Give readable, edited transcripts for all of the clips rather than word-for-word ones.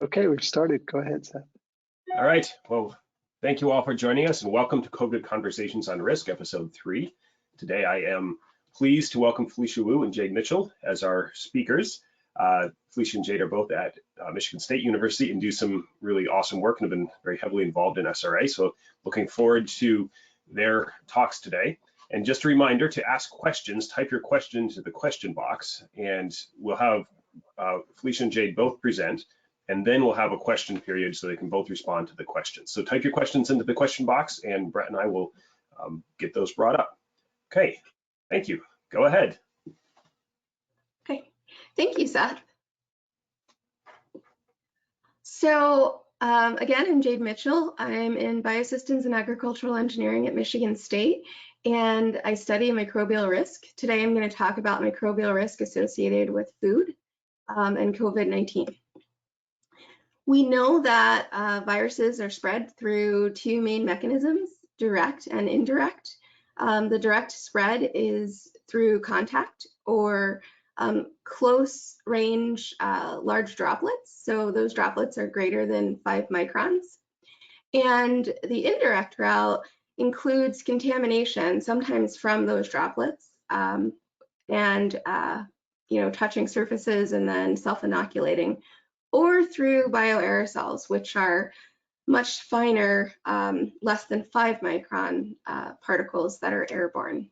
Okay, we've started. Go ahead, Seth. All right. Well, thank you all for joining us and welcome to COVID Conversations on Risk, episode 3. Today, I am pleased to welcome Felicia Wu and Jade Mitchell as our speakers. Felicia and Jade are both at Michigan State University and do some really awesome work and have been very heavily involved in SRA. So looking forward to their talks today. And just a reminder to ask questions, type your question into the question box, and we'll have Felicia and Jade both present. And then we'll have a question period so they can both respond to the questions. So type your questions into the question box and Brett and I will get those brought up. Okay, thank you. Go ahead. Okay, thank you, Seth. So again, I'm Jade Mitchell. I'm in Biosystems and Agricultural Engineering at Michigan State, and I study microbial risk. Today I'm going to talk about microbial risk associated with food and COVID-19. We know that viruses are spread through two main mechanisms, direct and indirect. The direct spread is through contact or close range large droplets. So those droplets are greater than 5 microns. And the indirect route includes contamination, sometimes from those droplets and touching surfaces and then self-inoculating, or through bioaerosols, which are much finer, less than 5 micron particles that are airborne.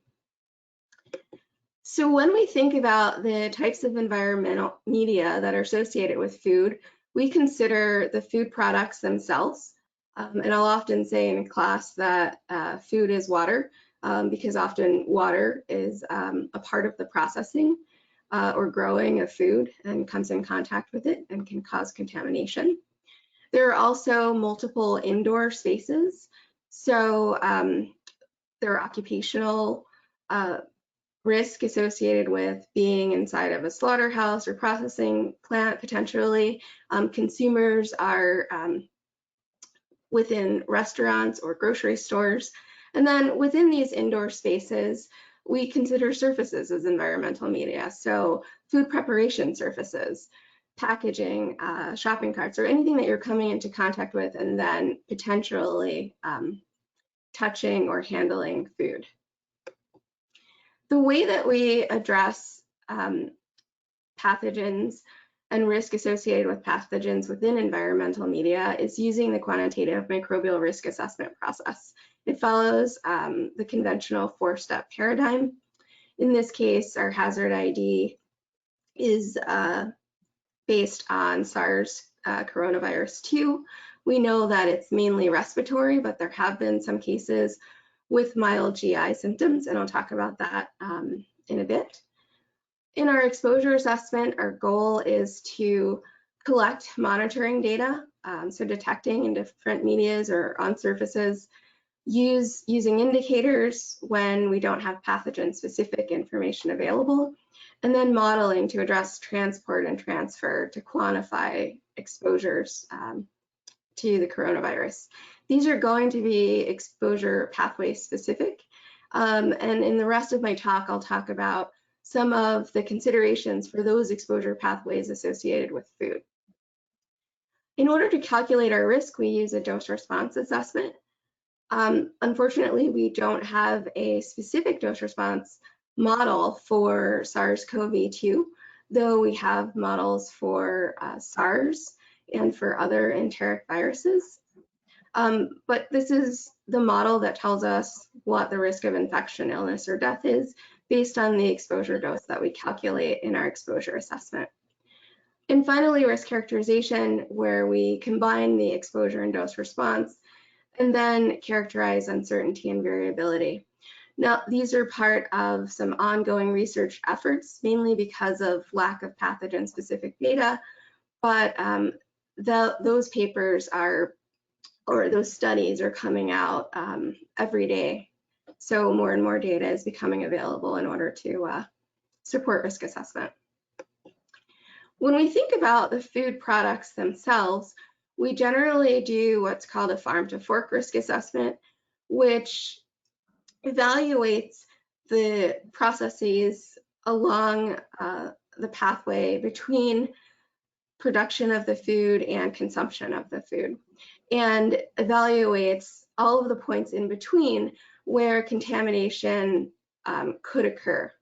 So when we think about the types of environmental media that are associated with food, we consider the food products themselves. And I'll often say in class that food is water, because often water is a part of the processing or growing of food and comes in contact with it and can cause contamination. There are also multiple indoor spaces. So there are occupational risk associated with being inside of a slaughterhouse or processing plant potentially. Consumers are within restaurants or grocery stores. And then within these indoor spaces, we consider surfaces as environmental media. So food preparation surfaces, packaging, shopping carts, or anything that you're coming into contact with and then potentially touching or handling food. The way that we address pathogens and risk associated with pathogens within environmental media is using the quantitative microbial risk assessment process. It follows the conventional 4-step paradigm. In this case, our hazard ID is based on SARS coronavirus 2. We know that it's mainly respiratory, but there have been some cases with mild GI symptoms, and I'll talk about that in a bit. In our exposure assessment, our goal is to collect monitoring data, so detecting in different medias or on surfaces, using indicators when we don't have pathogen-specific information available, and then modeling to address transport and transfer to quantify exposures to the coronavirus. These are going to be exposure pathway specific, and in the rest of my talk, I'll talk about some of the considerations for those exposure pathways associated with food. In order to calculate our risk, we use a dose response assessment. Unfortunately, we don't have a specific dose response model for SARS-CoV-2, though we have models for SARS and for other enteric viruses. But this is the model that tells us what the risk of infection, illness, or death is based on the exposure dose that we calculate in our exposure assessment. And finally, risk characterization, where we combine the exposure and dose response and then characterize uncertainty and variability. Now, these are part of some ongoing research efforts, mainly because of lack of pathogen-specific data, but those papers are, or those studies are coming out every day. So more and more data is becoming available in order to support risk assessment. When we think about the food products themselves, we generally do what's called a farm to fork risk assessment, which evaluates the processes along the pathway between production of the food and consumption of the food, and evaluates all of the points in between where contamination could occur.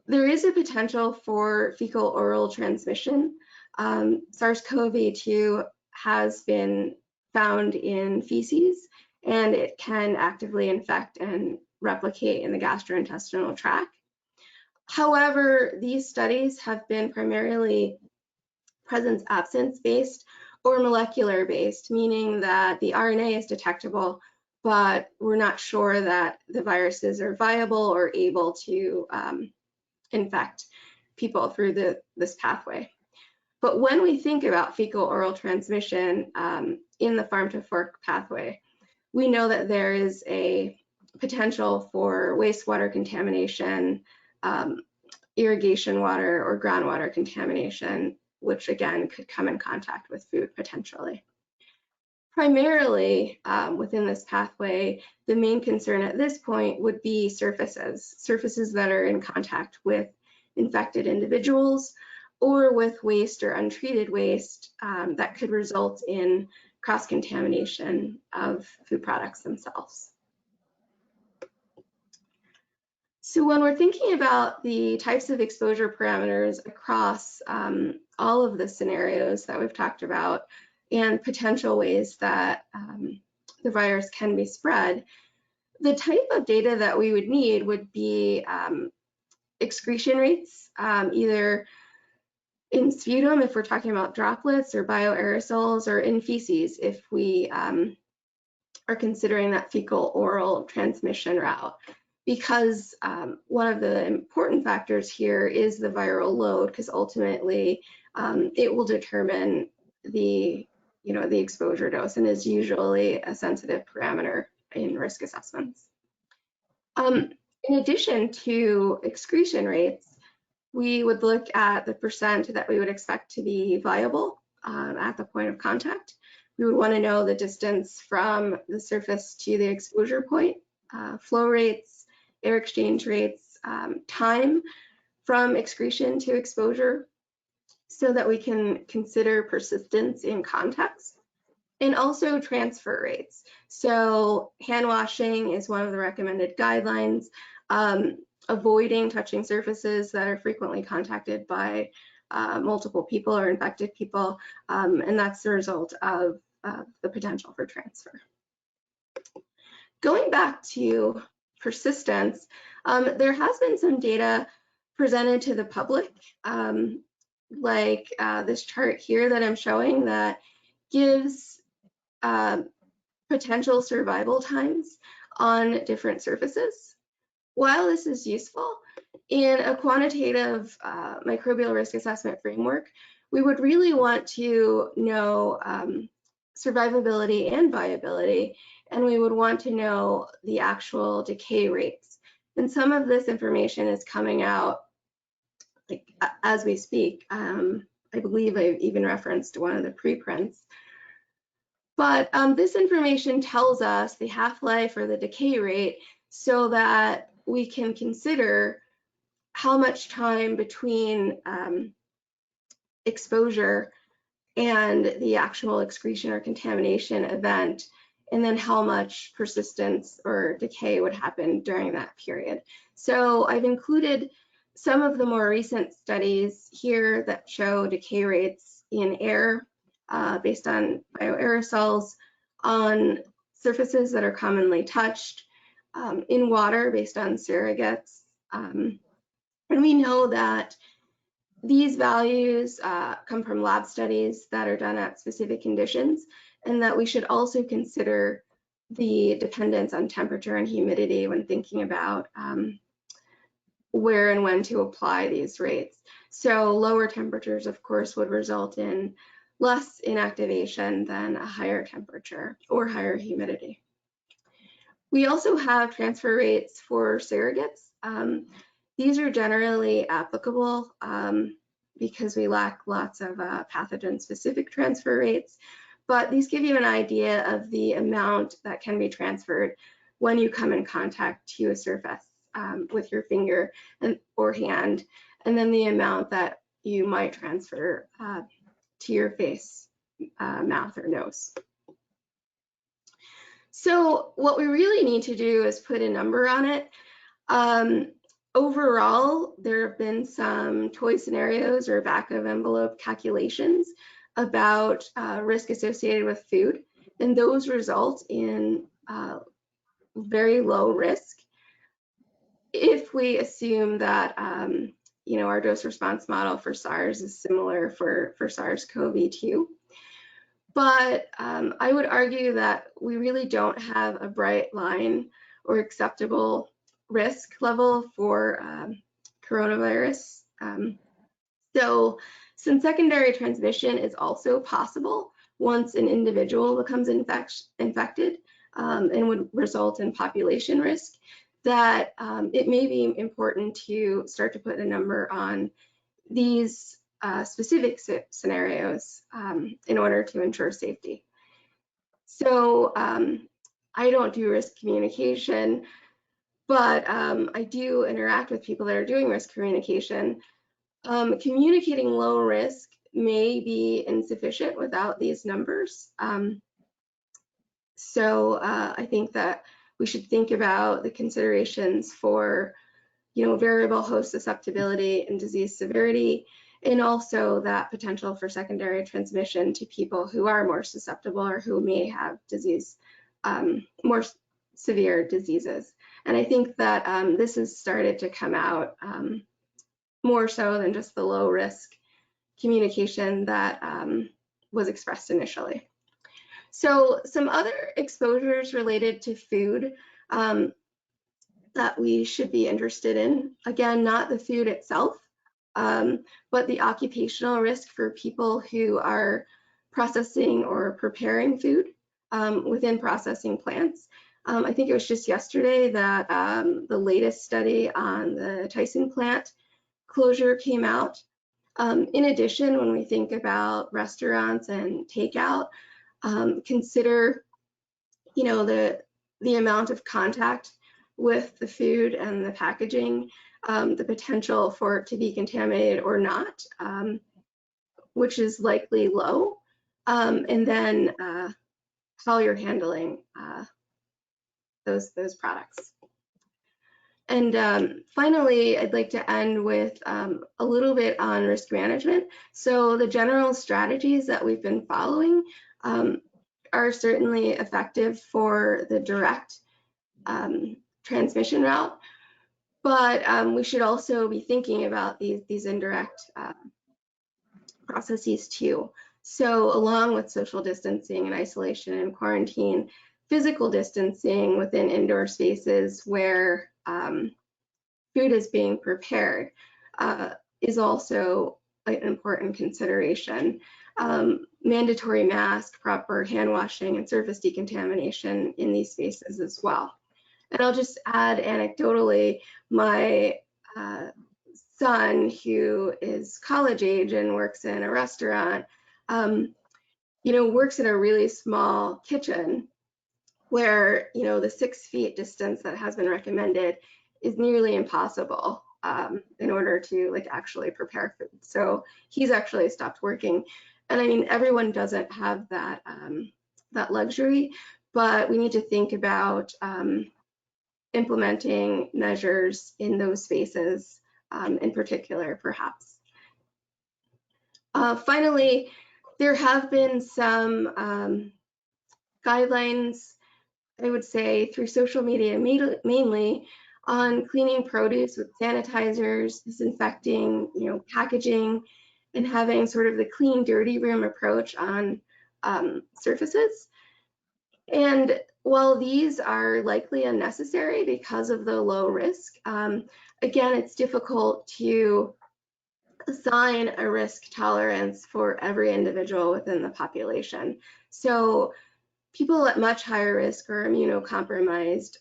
There is a potential for fecal-oral transmission. SARS-CoV-2 has been found in feces, and it can actively infect and replicate in the gastrointestinal tract. However, these studies have been primarily presence-absence based or molecular based, meaning that the RNA is detectable, but we're not sure that the viruses are viable or able to infect people through this pathway. But when we think about fecal-oral transmission in the farm-to-fork pathway, we know that there is a potential for wastewater contamination, irrigation water, or groundwater contamination, which again could come in contact with food potentially. Primarily within this pathway, the main concern at this point would be surfaces that are in contact with infected individuals or with waste or untreated waste that could result in cross-contamination of food products themselves. So when we're thinking about the types of exposure parameters across all of the scenarios that we've talked about and potential ways that the virus can be spread, the type of data that we would need would be excretion rates, either in sputum if we're talking about droplets or bioaerosols, or in feces if we are considering that fecal-oral transmission route. Because one of the important factors here is the viral load, because ultimately it will determine the exposure dose and is usually a sensitive parameter in risk assessments. In addition to excretion rates, we would look at the percent that we would expect to be viable at the point of contact. We would want to know the distance from the surface to the exposure point, flow rates, air exchange rates, time from excretion to exposure, so that we can consider persistence in context, and also transfer rates. So hand washing is one of the recommended guidelines, avoiding touching surfaces that are frequently contacted by multiple people or infected people, and that's the result of the potential for transfer. Going back to persistence, there has been some data presented to the public, like this chart here that I'm showing, that gives potential survival times on different surfaces. While this is useful, in a quantitative microbial risk assessment framework, we would really want to know survivability and viability, and we would want to know the actual decay rates. And some of this information is coming out as we speak. I believe I've even referenced one of the preprints. But this information tells us the half-life or the decay rate so that we can consider how much time between exposure and the actual excretion or contamination event, and then how much persistence or decay would happen during that period. So I've included some of the more recent studies here that show decay rates in air based on bioaerosols, on surfaces that are commonly touched, in water based on surrogates. And we know that these values come from lab studies that are done at specific conditions, and that we should also consider the dependence on temperature and humidity when thinking about where and when to apply these rates. So lower temperatures, of course, would result in less inactivation than a higher temperature or higher humidity. We also have transfer rates for surrogates. These are generally applicable because we lack lots of pathogen-specific transfer rates, but these give you an idea of the amount that can be transferred when you come in contact to a surface with your finger or hand, and then the amount that you might transfer to your face, mouth, or nose. So what we really need to do is put a number on it. Overall, there have been some toy scenarios or back of envelope calculations about risk associated with food, and those result in very low risk if we assume that our dose response model for SARS is similar for SARS-CoV-2. But I would argue that we really don't have a bright line or acceptable risk level for coronavirus. So since secondary transmission is also possible once an individual becomes infected and would result in population risk, that it may be important to start to put a number on these specific scenarios in order to ensure safety. So I don't do risk communication, but I do interact with people that are doing risk communication. Communicating low risk may be insufficient without these numbers. So I think that we should think about the considerations for, variable host susceptibility and disease severity, and also that potential for secondary transmission to people who are more susceptible or who may have disease, more severe diseases. And I think that this has started to come out more so than just the low risk communication that was expressed initially. So some other exposures related to food that we should be interested in, again, not the food itself, but the occupational risk for people who are processing or preparing food within processing plants. I think it was just yesterday that the latest study on the Tyson plant closure came out. In addition, when we think about restaurants and takeout, consider, the amount of contact with the food and the packaging, the potential for it to be contaminated or not, which is likely low, and then how you're handling those products. And finally, I'd like to end with a little bit on risk management. So the general strategies that we've been following are certainly effective for the direct transmission route, but we should also be thinking about these indirect processes too. So along with social distancing and isolation and quarantine, physical distancing within indoor spaces where food is being prepared is also an important consideration. Mandatory mask, proper hand washing, and surface decontamination in these spaces as well. And I'll just add anecdotally, my son, who is college age and works in a restaurant, works in a really small kitchen where, the 6 feet distance that has been recommended is nearly impossible in order to actually prepare food. So he's actually stopped working. And I mean, everyone doesn't have that, that luxury, but we need to think about implementing measures in those spaces in particular, perhaps. Finally, there have been some guidelines, I would say, through social media mainly, on cleaning produce with sanitizers, disinfecting, packaging, and having sort of the clean, dirty room approach on surfaces. And while these are likely unnecessary because of the low risk, again, it's difficult to assign a risk tolerance for every individual within the population. So people at much higher risk or immunocompromised,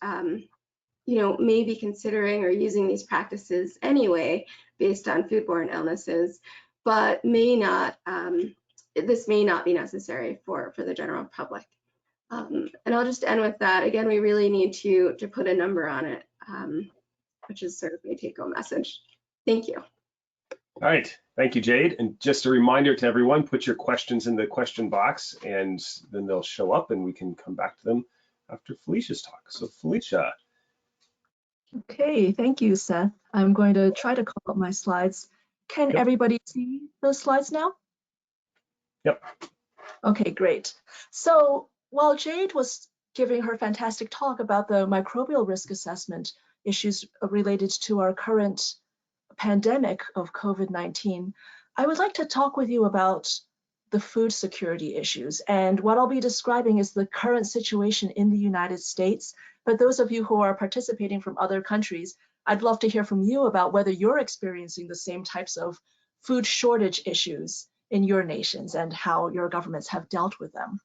may be considering or using these practices anyway based on foodborne illnesses, but may not. This may not be necessary for the general public. And I'll just end with that. Again, we really need to put a number on it, which is sort of my take-home message. Thank you. All right, thank you, Jade. And just a reminder to everyone, put your questions in the question box and then they'll show up and we can come back to them after Felicia's talk. So Felicia. Okay, thank you, Seth. I'm going to try to call up my slides. Can Yep. everybody see those slides now? Yep. Okay, great. So while Jade was giving her fantastic talk about the microbial risk assessment issues related to our current pandemic of COVID-19, I would like to talk with you about the food security issues. And what I'll be describing is the current situation in the United States. But those of you who are participating from other countries, I'd love to hear from you about whether you're experiencing the same types of food shortage issues in your nations and how your governments have dealt with them.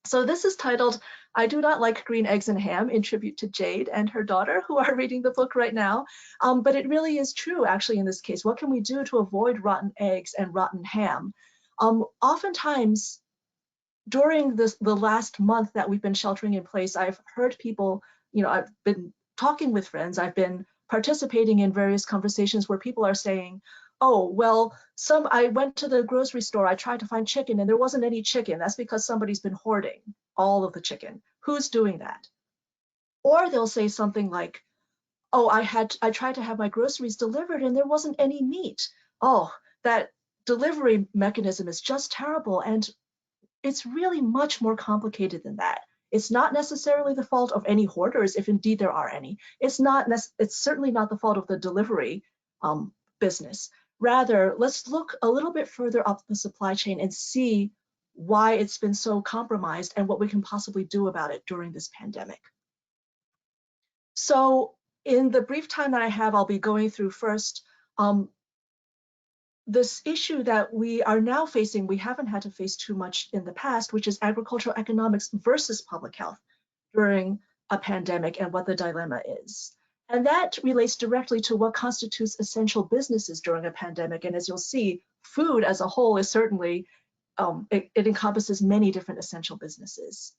So this is titled, I Do Not Like Green Eggs and Ham, in tribute to Jade and her daughter who are reading the book right now. But it really is true, actually, in this case. What can we do to avoid rotten eggs and rotten ham? Oftentimes, during the last month that we've been sheltering in place, I've heard people, I've been talking with friends, I've been participating in various conversations where people are saying, oh, well, I went to the grocery store, I tried to find chicken and there wasn't any chicken. That's because somebody's been hoarding all of the chicken. Who's doing that? Or they'll say something like, oh, I tried to have my groceries delivered and there wasn't any meat. Oh, that delivery mechanism is just terrible. And it's really much more complicated than that. It's not necessarily the fault of any hoarders, if indeed there are any. It's certainly not the fault of the delivery business. Rather, let's look a little bit further up the supply chain and see why it's been so compromised and what we can possibly do about it during this pandemic. So in the brief time that I have, I'll be going through first this issue that we are now facing, we haven't had to face too much in the past, which is agricultural economics versus public health during a pandemic and what the dilemma is. And that relates directly to what constitutes essential businesses during a pandemic. And as you'll see, food as a whole is certainly, it encompasses many different essential businesses.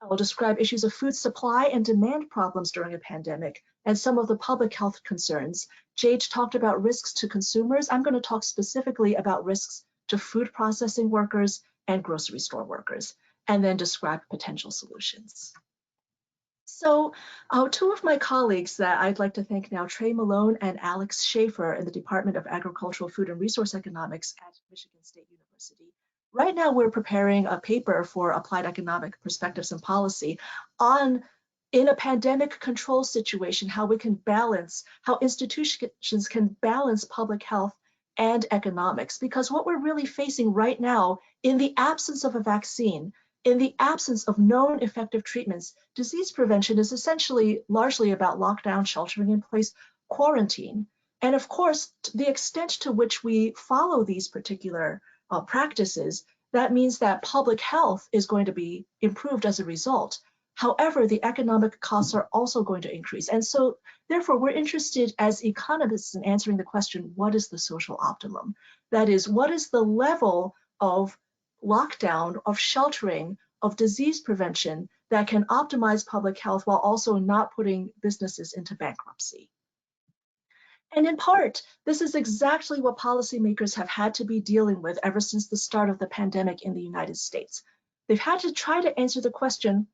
I'll describe issues of food supply and demand problems during a pandemic and some of the public health concerns. Jade talked about risks to consumers. I'm going to talk specifically about risks to food processing workers and grocery store workers, and then describe potential solutions. So two of my colleagues that I'd like to thank now, Trey Malone and Alex Schaefer in the Department of Agricultural, Food, and Resource Economics at Michigan State University. Right now, we're preparing a paper for Applied Economic Perspectives and Policy on, in a pandemic control situation, how we can balance, how institutions can balance public health and economics. Because what we're really facing right now, in the absence of a vaccine, in the absence of known effective treatments, disease prevention is essentially largely about lockdown, sheltering in place, quarantine. And of course, the extent to which we follow these particular practices, that means that public health is going to be improved as a result. However, the economic costs are also going to increase. And so therefore, we're interested as economists in answering the question, what is the social optimum? That is, what is the level of lockdown, of sheltering, of disease prevention that can optimize public health while also not putting businesses into bankruptcy? And in part, this is exactly what policymakers have had to be dealing with ever since the start of the pandemic in the United States. They've had to try to answer the question,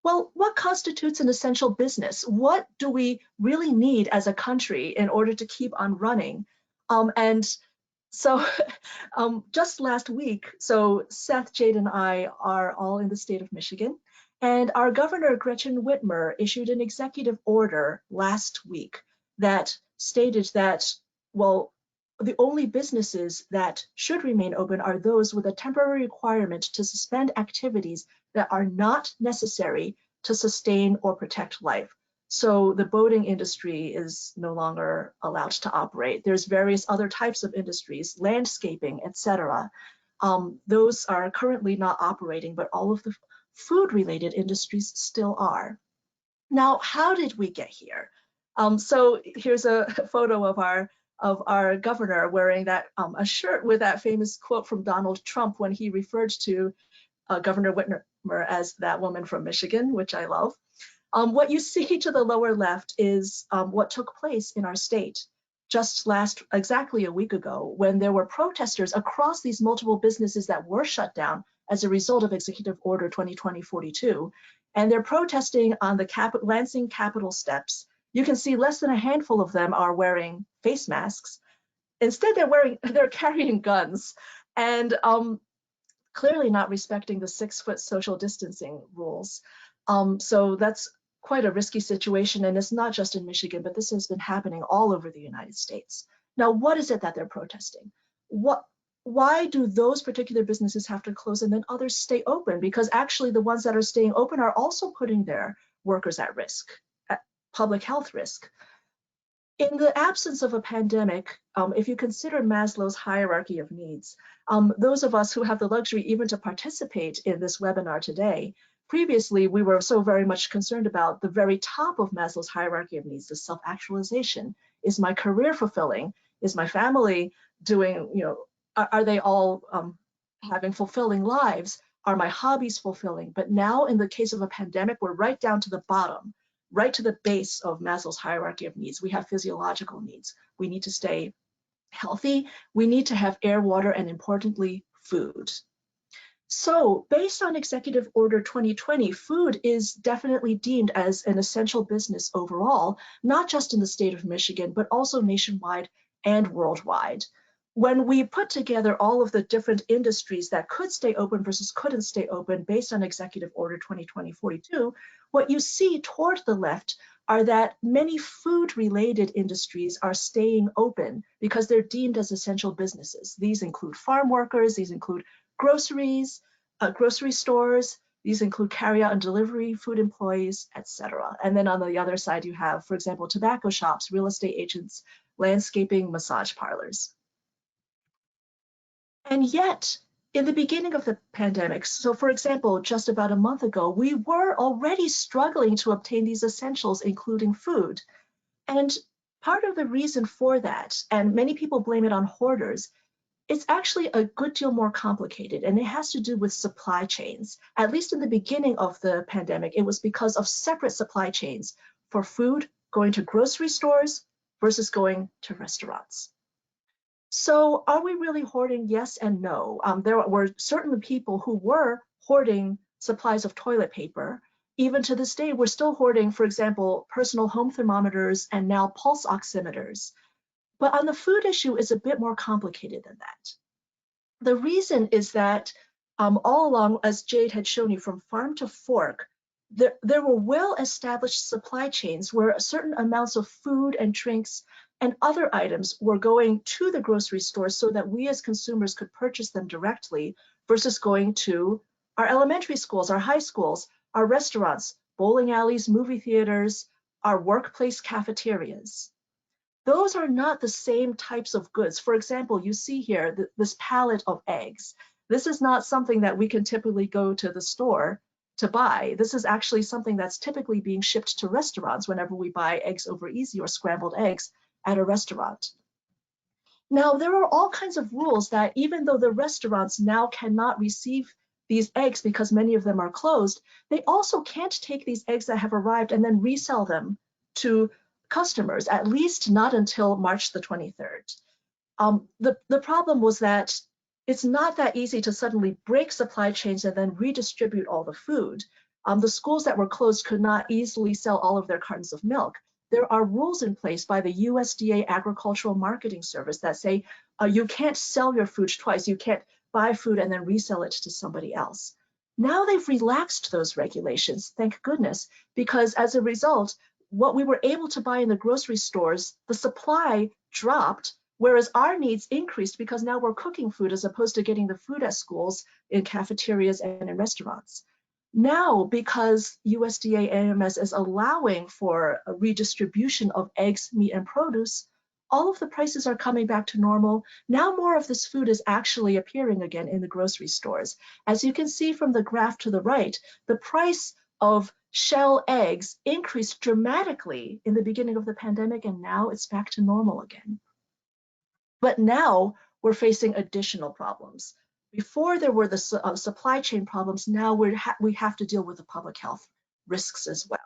well, what constitutes an essential business? What do we really need as a country in order to keep on running? So just last week, so Seth, Jade, and I are all in the state of Michigan, and our governor, Gretchen Whitmer, issued an executive order last week that stated that, well, the only businesses that should remain open are those with a temporary requirement to suspend activities that are not necessary to sustain or protect life. So the boating industry is no longer allowed to operate. There's various other types of industries, landscaping, etc. Those are currently not operating, but all of the food-related industries still are. Now, how did we get here? So here's a photo of our governor wearing that a shirt with that famous quote from Donald Trump when he referred to Governor Whitmer as that woman from Michigan, which I love. What you see to the lower left is what took place in our state. just exactly a week ago, when there were protesters across these multiple businesses that were shut down as a result of Executive Order 2020-42, and they're protesting on the Lansing Capitol steps. You can see less than a handful of them are wearing face masks. Instead, they're carrying guns, and clearly not respecting the 6-foot social distancing rules. So that's quite a risky situation, and it's not just in Michigan, but this has been happening all over the United States. Now, what is it that they're protesting? Why do those particular businesses have to close and then others stay open? Because actually the ones that are staying open are also putting their workers at risk, at public health risk. In the absence of a pandemic, if you consider Maslow's hierarchy of needs, those of us who have the luxury even to participate in this webinar today, previously we were so very much concerned about the very top of Maslow's hierarchy of needs, the self-actualization. Is my career fulfilling? Is my family doing, are they all having fulfilling lives? Are my hobbies fulfilling? But now in the case of a pandemic, we're right down to the bottom, right to the base of Maslow's hierarchy of needs. We have physiological needs. We need to stay healthy. We need to have air, water, and importantly, food. So based on Executive Order 2020, food is definitely deemed as an essential business overall, not just in the state of Michigan, but also nationwide and worldwide. When we put together all of the different industries that could stay open versus couldn't stay open based on Executive Order 2020-42, what you see toward the left are that many food-related industries are staying open because they're deemed as essential businesses. These include farm workers, these include groceries, grocery stores, these include carry-out and delivery, food employees, etc. And then on the other side, you have, for example, tobacco shops, real estate agents, landscaping, massage parlors. And yet, in the beginning of the pandemic, so for example, just about a month ago, we were already struggling to obtain these essentials, including food. And part of the reason for that, and many people blame it on hoarders, it's actually a good deal more complicated, and it has to do with supply chains. At least in the beginning of the pandemic, it was because of separate supply chains for food going to grocery stores versus going to restaurants. So are we really hoarding? Yes and no. There were certainly people who were hoarding supplies of toilet paper. Even to this day, we're still hoarding, for example, personal home thermometers and now pulse oximeters. But on the food issue, it's a bit more complicated than that. The reason is that all along, as Jade had shown you, from farm to fork, there were well-established supply chains where certain amounts of food and drinks and other items were going to the grocery store so that we as consumers could purchase them directly versus going to our elementary schools, our high schools, our restaurants, bowling alleys, movie theaters, our workplace cafeterias. Those are not the same types of goods. For example, you see here this pallet of eggs. This is not something that we can typically go to the store to buy. This is actually something that's typically being shipped to restaurants whenever we buy eggs over easy or scrambled eggs at a restaurant. Now, there are all kinds of rules that even though the restaurants now cannot receive these eggs because many of them are closed, they also can't take these eggs that have arrived and then resell them to customers, at least not until March the 23rd. The problem was that it's not that easy to suddenly break supply chains and then redistribute all the food. The schools that were closed could not easily sell all of their cartons of milk. There are rules in place by the USDA Agricultural Marketing Service that say you can't sell your food twice. You can't buy food and then resell it to somebody else. Now they've relaxed those regulations, thank goodness, because as a result, what we were able to buy in the grocery stores, the supply dropped, whereas our needs increased because now we're cooking food as opposed to getting the food at schools, in cafeterias, and in restaurants. Now, because USDA AMS is allowing for a redistribution of eggs, meat, and produce, all of the prices are coming back to normal. Now more of this food is actually appearing again in the grocery stores. As you can see from the graph to the right, the price of shell eggs increased dramatically in the beginning of the pandemic, and now it's back to normal again. But now we're facing additional problems. Before there were the supply chain problems, now we have to deal with the public health risks as well.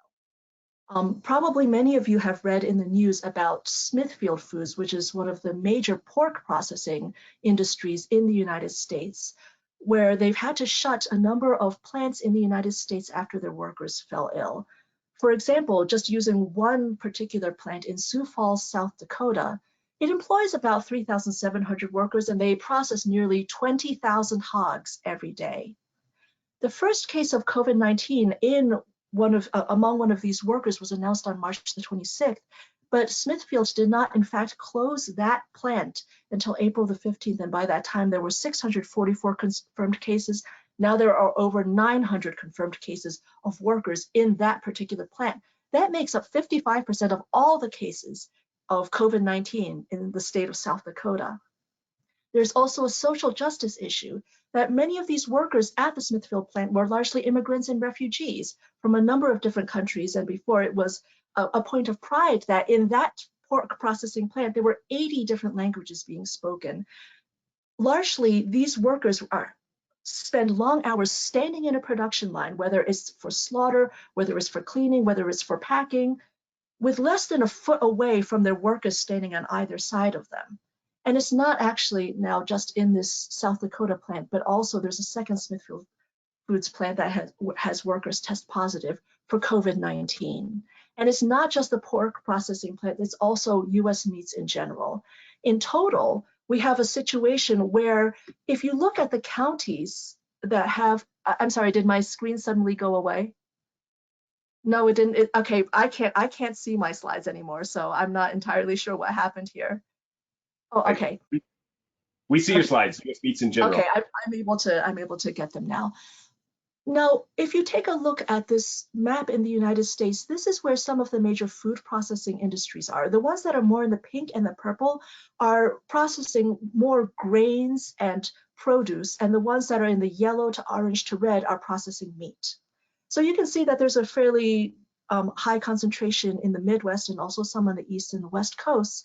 Probably many of you have read in the news about Smithfield Foods, which is one of the major pork processing industries in the United States, where they've had to shut a number of plants in the United States after their workers fell ill. For example, just using one particular plant in Sioux Falls, South Dakota, it employs about 3,700 workers, and they process nearly 20,000 hogs every day. The first case of COVID-19 among one of these workers was announced on March the 26th, but Smithfield did not in fact close that plant until April the 15th, and by that time there were 644 confirmed cases. Now there are over 900 confirmed cases of workers in that particular plant. That makes up 55% of all the cases of COVID-19 in the state of South Dakota. There's also a social justice issue that many of these workers at the Smithfield plant were largely immigrants and refugees from a number of different countries. And before, it was a point of pride that in that pork processing plant, there were 80 different languages being spoken. Largely, these workers spend long hours standing in a production line, whether it's for slaughter, whether it's for cleaning, whether it's for packing, with less than a foot away from their workers standing on either side of them. And it's not actually now just in this South Dakota plant, but also there's a second Smithfield Foods plant that has workers test positive for COVID-19. And it's not just the pork processing plant, it's also US meats in general. In total, we have a situation where if you look at the counties that have, I'm sorry, did my screen suddenly go away? No, it didn't. Okay, I can't see my slides anymore, so I'm not entirely sure what happened here. Oh, okay. We see your slides, US meats in general. Okay, I'm able to get them now. Now, if you take a look at this map in the United States, this is where some of the major food processing industries are. The ones that are more in the pink and the purple are processing more grains and produce, and the ones that are in the yellow to orange to red are processing meat. So you can see that there's a fairly high concentration in the Midwest and also some on the East and the West coasts.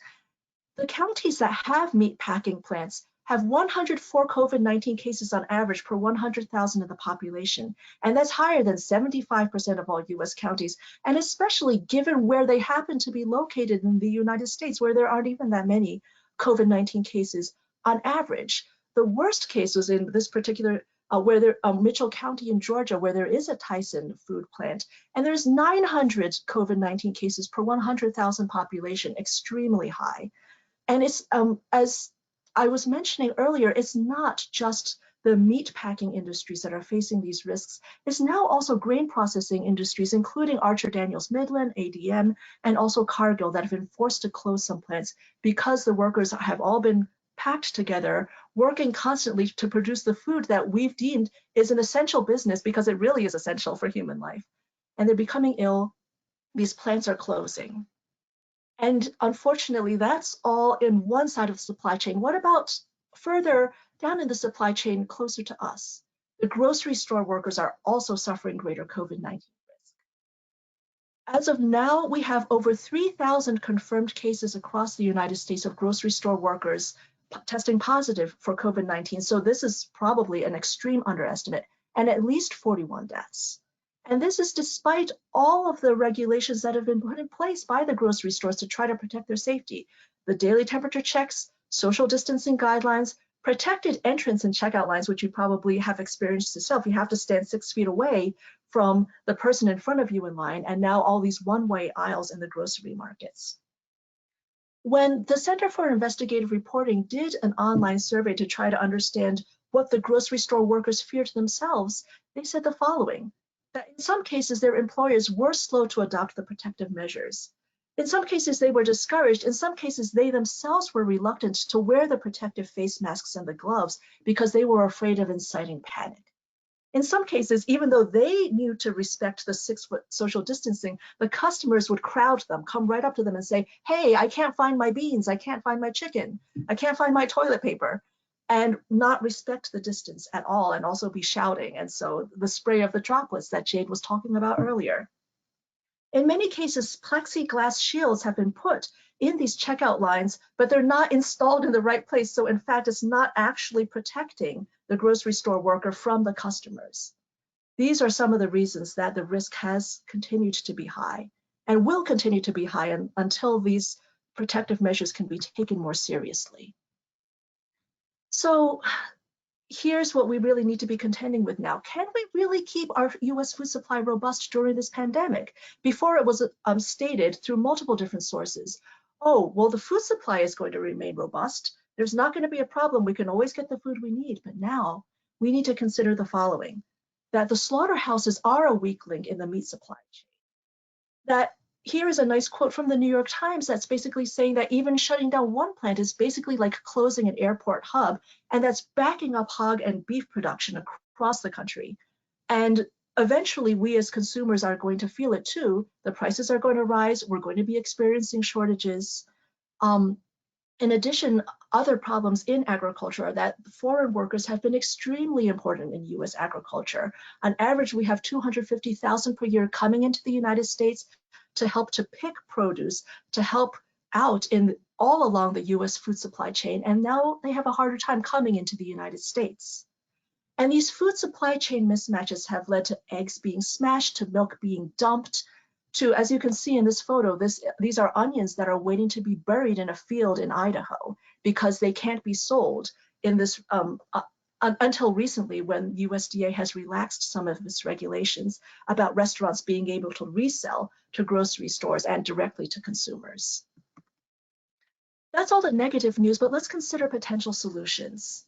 The counties that have meat packing plants have 104 COVID-19 cases on average per 100,000 of the population, and that's higher than 75% of all US counties, and especially given where they happen to be located in the United States, where there aren't even that many COVID-19 cases on average. The worst case was in this particular Mitchell County in Georgia, where there is a Tyson food plant, and there's 900 COVID-19 cases per 100,000 population, extremely high. And it's, as I was mentioning earlier, it's not just the meat packing industries that are facing these risks. It's now also grain processing industries, including Archer Daniels Midland, ADM, and also Cargill, that have been forced to close some plants because the workers have all been packed together, working constantly to produce the food that we've deemed is an essential business because it really is essential for human life. And they're becoming ill. These plants are closing. And unfortunately, that's all in one side of the supply chain. What about further down in the supply chain closer to us? The grocery store workers are also suffering greater COVID-19 risk. As of now, we have over 3,000 confirmed cases across the United States of grocery store workers testing positive for COVID-19. So this is probably an extreme underestimate, and at least 41 deaths. And this is despite all of the regulations that have been put in place by the grocery stores to try to protect their safety. The daily temperature checks, social distancing guidelines, protected entrance and checkout lines, which you probably have experienced yourself. You have to stand 6 feet away from the person in front of you in line, and now all these one-way aisles in the grocery markets. When the Center for Investigative Reporting did an online survey to try to understand what the grocery store workers feared themselves, they said the following: that in some cases, their employers were slow to adopt the protective measures. In some cases, they were discouraged. In some cases, they themselves were reluctant to wear the protective face masks and the gloves because they were afraid of inciting panic. In some cases, even though they knew to respect the 6-foot social distancing, the customers would crowd them, come right up to them and say, "Hey, I can't find my beans, I can't find my chicken, I can't find my toilet paper," and not respect the distance at all, and also be shouting. And so the spray of the droplets that Jade was talking about earlier. In many cases, plexiglass shields have been put in these checkout lines, but they're not installed in the right place. So in fact, it's not actually protecting the grocery store worker from the customers. These are some of the reasons that the risk has continued to be high. and will continue to be high until these protective measures can be taken more seriously. So here's what we really need to be contending with now. Can we really keep our US food supply robust during this pandemic? Before it was stated through multiple different sources, oh, well, the food supply is going to remain robust. There's not going to be a problem. We can always get the food we need. But now we need to consider the following, that the slaughterhouses are a weak link in the meat supply chain. That here is a nice quote from the New York Times that's basically saying that even shutting down one plant is basically like closing an airport hub, and that's backing up hog and beef production across the country. And eventually, we as consumers are going to feel it too. The prices are going to rise. We're going to be experiencing shortages. In addition, other problems in agriculture are that foreign workers have been extremely important in US agriculture. On average, we have 250,000 per year coming into the United States to help to pick produce, to help out in all along the US food supply chain, and now they have a harder time coming into the United States. And these food supply chain mismatches have led to eggs being smashed, to milk being dumped, to, as you can see in this photo, these are onions that are waiting to be buried in a field in Idaho because they can't be sold in this until recently, when USDA has relaxed some of its regulations about restaurants being able to resell to grocery stores and directly to consumers. That's all the negative news, but let's consider potential solutions.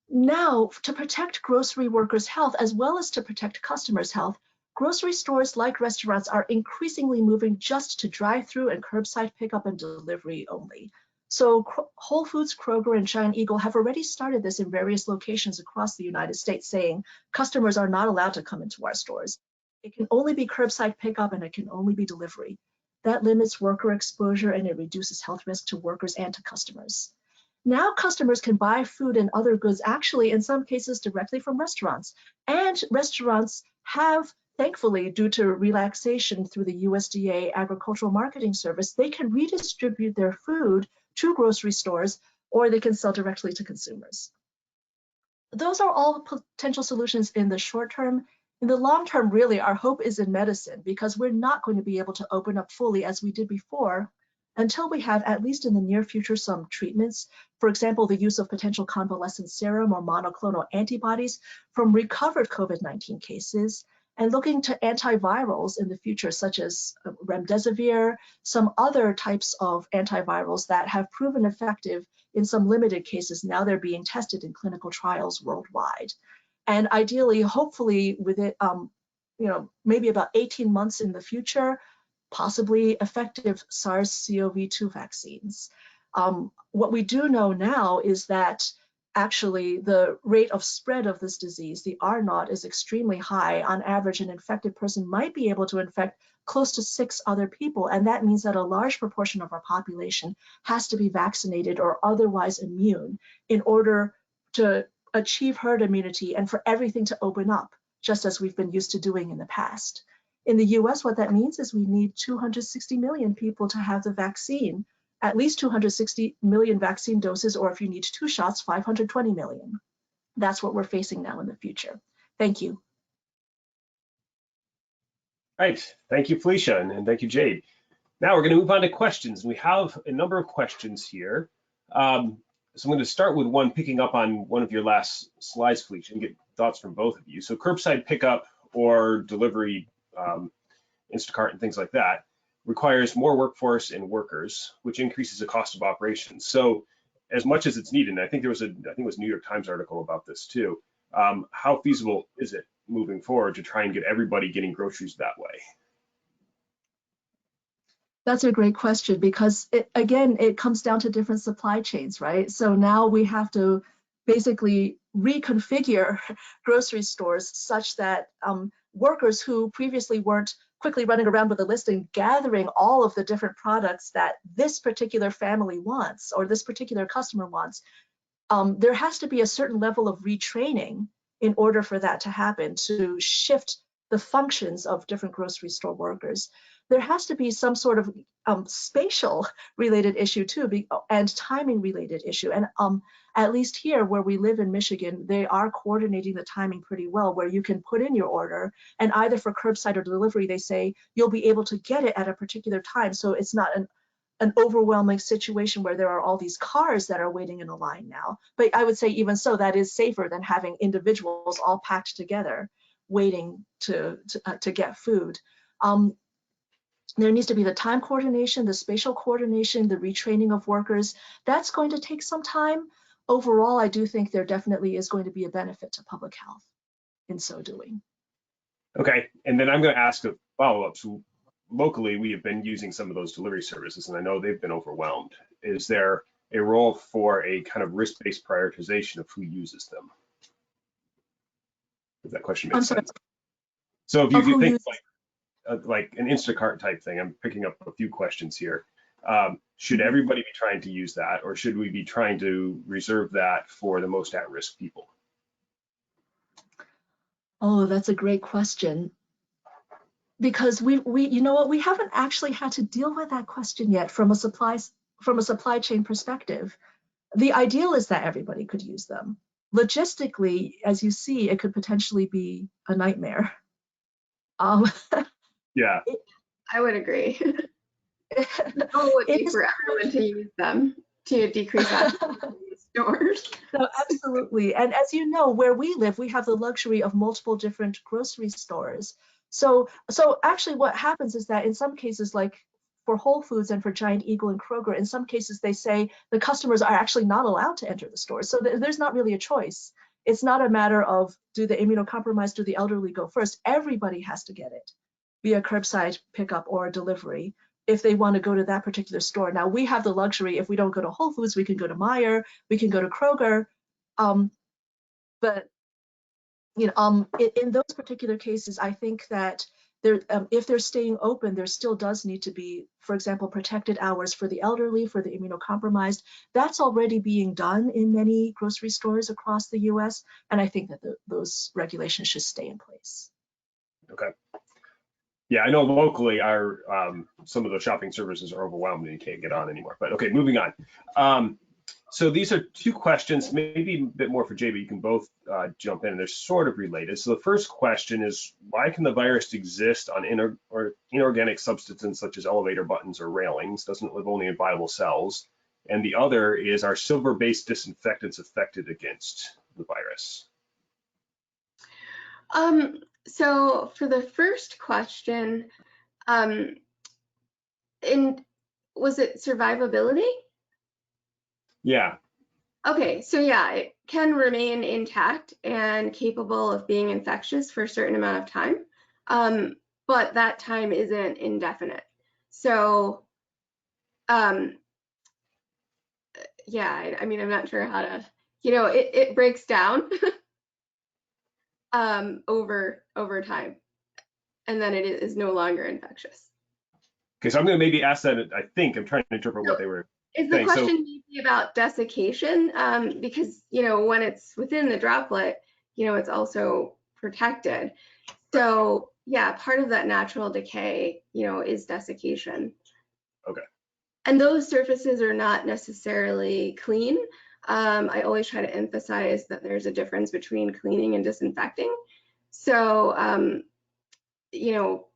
Now, to protect grocery workers' health as well as to protect customers' health, grocery stores, like restaurants, are increasingly moving just to drive-through and curbside pickup and delivery only. So Whole Foods, Kroger, and Giant Eagle have already started this in various locations across the United States, saying customers are not allowed to come into our stores. It can only be curbside pickup and it can only be delivery. That limits worker exposure and it reduces health risk to workers and to customers. Now customers can buy food and other goods, actually in some cases directly from restaurants. And restaurants have, thankfully, due to relaxation through the USDA Agricultural Marketing Service, they can redistribute their food to grocery stores, or they can sell directly to consumers. Those are all potential solutions in the short term. In the long term, really, our hope is in medicine, because we're not going to be able to open up fully as we did before until we have, at least in the near future, some treatments. For example, the use of potential convalescent serum or monoclonal antibodies from recovered COVID-19 cases, and looking to antivirals in the future, such as remdesivir, some other types of antivirals that have proven effective in some limited cases. Now they're being tested in clinical trials worldwide. And ideally, hopefully, with it, maybe about 18 months in the future, possibly effective SARS-CoV-2 vaccines. What we do know now is that actually the rate of spread of this disease, the R0, is extremely high. On average, an infected person might be able to infect close to 6 other people, and that means that a large proportion of our population has to be vaccinated or otherwise immune in order to achieve herd immunity and for everything to open up, just as we've been used to doing in the past. In the US, what that means is we need 260 million people to have the vaccine, at least 260 million vaccine doses, or if you need 2 shots, 520 million. That's what we're facing now in the future. Thank you. Right, thank you, Felicia, and thank you, Jade. Now we're going to move on to questions. We have a number of questions here. So I'm going to start with one picking up on one of your last slides, Felicia, and get thoughts from both of you. So curbside pickup or delivery, Instacart and things like that, requires more workforce and workers, which increases the cost of operations. So as much as it's needed, and I think it was a New York Times article about this too, how feasible is it moving forward to try and get everybody getting groceries that way? That's a great question, because it comes down to different supply chains, right? So now we have to basically reconfigure grocery stores such that workers who previously weren't quickly running around with a list and gathering all of the different products that this particular family wants or this particular customer wants, there has to be a certain level of retraining in order for that to happen, to shift the functions of different grocery store workers. There has to be some sort of spatial related issue too, and timing related issue. And at least here where we live in Michigan, they are coordinating the timing pretty well, where you can put in your order and either for curbside or delivery, they say you'll be able to get it at a particular time. So it's not an overwhelming situation where there are all these cars that are waiting in a line now. But I would say even so, that is safer than having individuals all packed together waiting to get food. There needs to be the time coordination, the spatial coordination, the retraining of workers. That's going to take some time. Overall, I do think there definitely is going to be a benefit to public health in so doing. Okay, and then I'm going to ask a follow-up. So locally, we have been using some of those delivery services, and I know they've been overwhelmed. Is there a role for a kind of risk-based prioritization of who uses them? If that question makes sense. So if you think like an Instacart type thing, I'm picking up a few questions here. Should everybody be trying to use that, or should we be trying to reserve that for the most at-risk people? Oh, that's a great question. Because we you know what, we haven't actually had to deal with that question yet from a supply chain perspective. The ideal is that everybody could use them. Logistically, as you see, it could potentially be a nightmare. Yeah, I would agree. The goal would be for everyone to use them to decrease access to stores. No, absolutely. And as you know, where we live, we have the luxury of multiple different grocery stores. So actually what happens is that in some cases, like for Whole Foods and for Giant Eagle and Kroger, in some cases they say the customers are actually not allowed to enter the stores. So there's not really a choice. It's not a matter of do the immunocompromised, do the elderly go first. Everybody has to get it via curbside pickup or delivery if they want to go to that particular store. Now we have the luxury, if we don't go to Whole Foods, we can go to Meijer, we can go to Kroger. But you know, in those particular cases, I think that there, if they're staying open, there still does need to be, for example, protected hours for the elderly, for the immunocompromised. That's already being done in many grocery stores across the US. And I think that those regulations should stay in place. okay. Yeah, I know locally our some of the shopping services are overwhelmed and you can't get on anymore. But okay, moving on. So these are two questions, maybe a bit more for Jay, but you can both jump in. They're sort of related. So the first question is, why can the virus exist on inorganic substances such as elevator buttons or railings? Doesn't it live only in viable cells? And the other is, are silver-based disinfectants effective against the virus? So for the first question, was it survivability? Yeah. Okay, so yeah, it can remain intact and capable of being infectious for a certain amount of time, but that time isn't indefinite. So, yeah, I mean, I'm not sure how to, you know, it breaks down over time, and then it is no longer infectious. Okay, so I'm going to maybe ask that. I think I'm trying to interpret what they were. Is the question maybe about desiccation? Because, you know, when it's within the droplet, you know, it's also protected. So yeah, part of that natural decay, you know, is desiccation. Okay. And those surfaces are not necessarily clean. I always try to emphasize that there's a difference between cleaning and disinfecting. So, you know,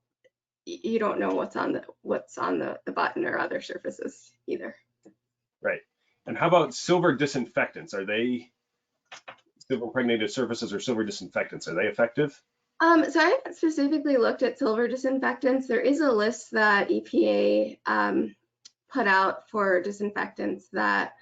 you don't know what's on the button or other surfaces either. Right. And how about silver disinfectants? Are they silver impregnated surfaces or silver disinfectants? Are they effective? So I haven't specifically looked at silver disinfectants. There is a list that EPA put out for disinfectants that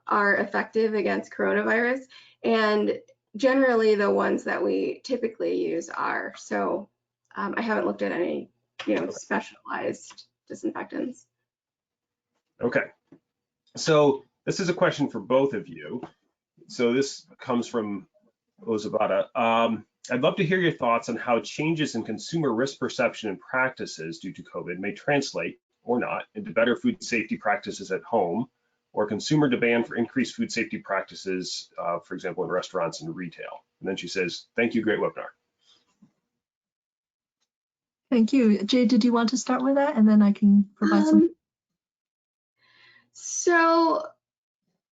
are effective against coronavirus, and generally the ones that we typically use are. So I haven't looked at any, you know, specialized disinfectants. Okay. So this is a question for both of you. So this comes from Ozabata. I'd love to hear your thoughts on how changes in consumer risk perception and practices due to COVID may translate, or not, into better food safety practices at home, or consumer demand for increased food safety practices, for example, in restaurants and retail. And then she says, thank you, great webinar. Thank you. Jay, did you want to start with that? And then I can provide some. So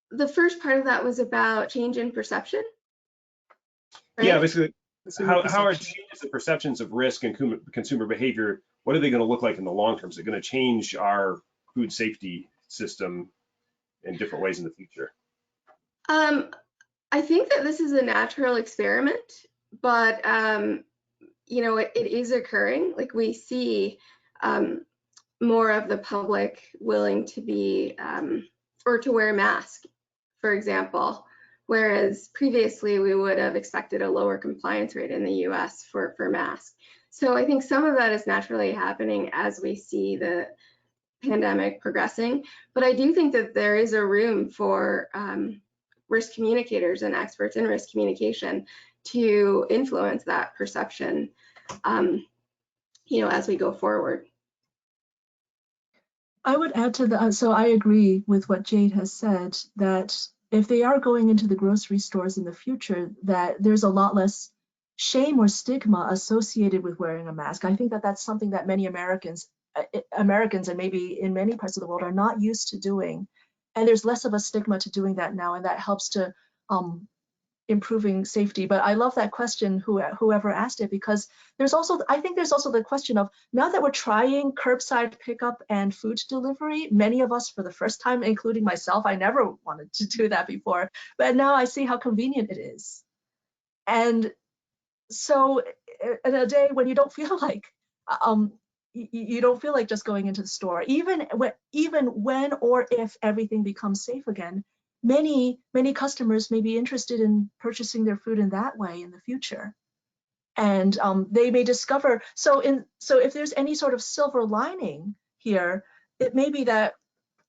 the first part of that was about change in perception. Right? Yeah, basically, Consumer how are perception. changes in perceptions of risk and consumer behavior, what are they going to look like in the long term? Is it going to change our food safety system in different ways in the future? I think that this is a natural experiment, but you know, it is occurring. Like we see more of the public willing to be or to wear a mask, for example, whereas previously we would have expected a lower compliance rate in the US for masks. So I think some of that is naturally happening as we see the pandemic progressing, but I do think that there is a room for risk communicators and experts in risk communication to influence that perception, you know, as we go forward. I would add to that, so I agree with what Jade has said, that if they are going into the grocery stores in the future, that there's a lot less shame or stigma associated with wearing a mask. I think that that's something that many Americans and maybe in many parts of the world are not used to doing. And there's less of a stigma to doing that now, and that helps to improving safety. But I love that question, whoever asked it, because I think there's also the question of, now that we're trying curbside pickup and food delivery, many of us for the first time, including myself, I never wanted to do that before, but now I see how convenient it is. And so in a day when you don't feel like, you don't feel like just going into the store, even when or if everything becomes safe again, many customers may be interested in purchasing their food in that way in the future. And they may discover, so if there's any sort of silver lining here, it may be that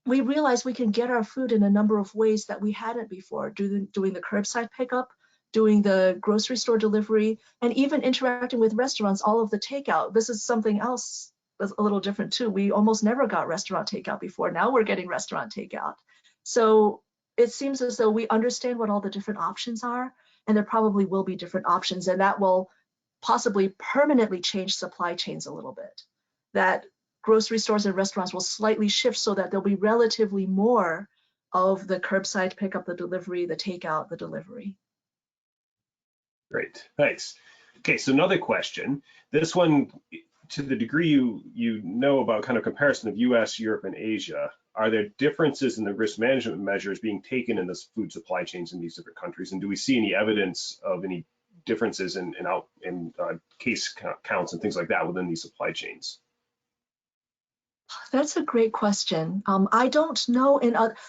we realize we can get our food in a number of ways that we hadn't before, doing the curbside pickup, doing the grocery store delivery, and even interacting with restaurants, all of the takeout. This is something else that's a little different too. We almost never got restaurant takeout before. Now we're getting restaurant takeout. So it seems as though we understand what all the different options are, and there probably will be different options, and that will possibly permanently change supply chains a little bit. That grocery stores and restaurants will slightly shift so that there'll be relatively more of the curbside pickup, the delivery, the takeout, the delivery. Great, thanks. Okay, so another question. This one, to the degree you know about kind of comparison of US, Europe, and Asia, are there differences in the risk management measures being taken in the food supply chains in these different countries? And do we see any evidence of any differences in case counts and things like that within these supply chains? That's a great question. I don't know.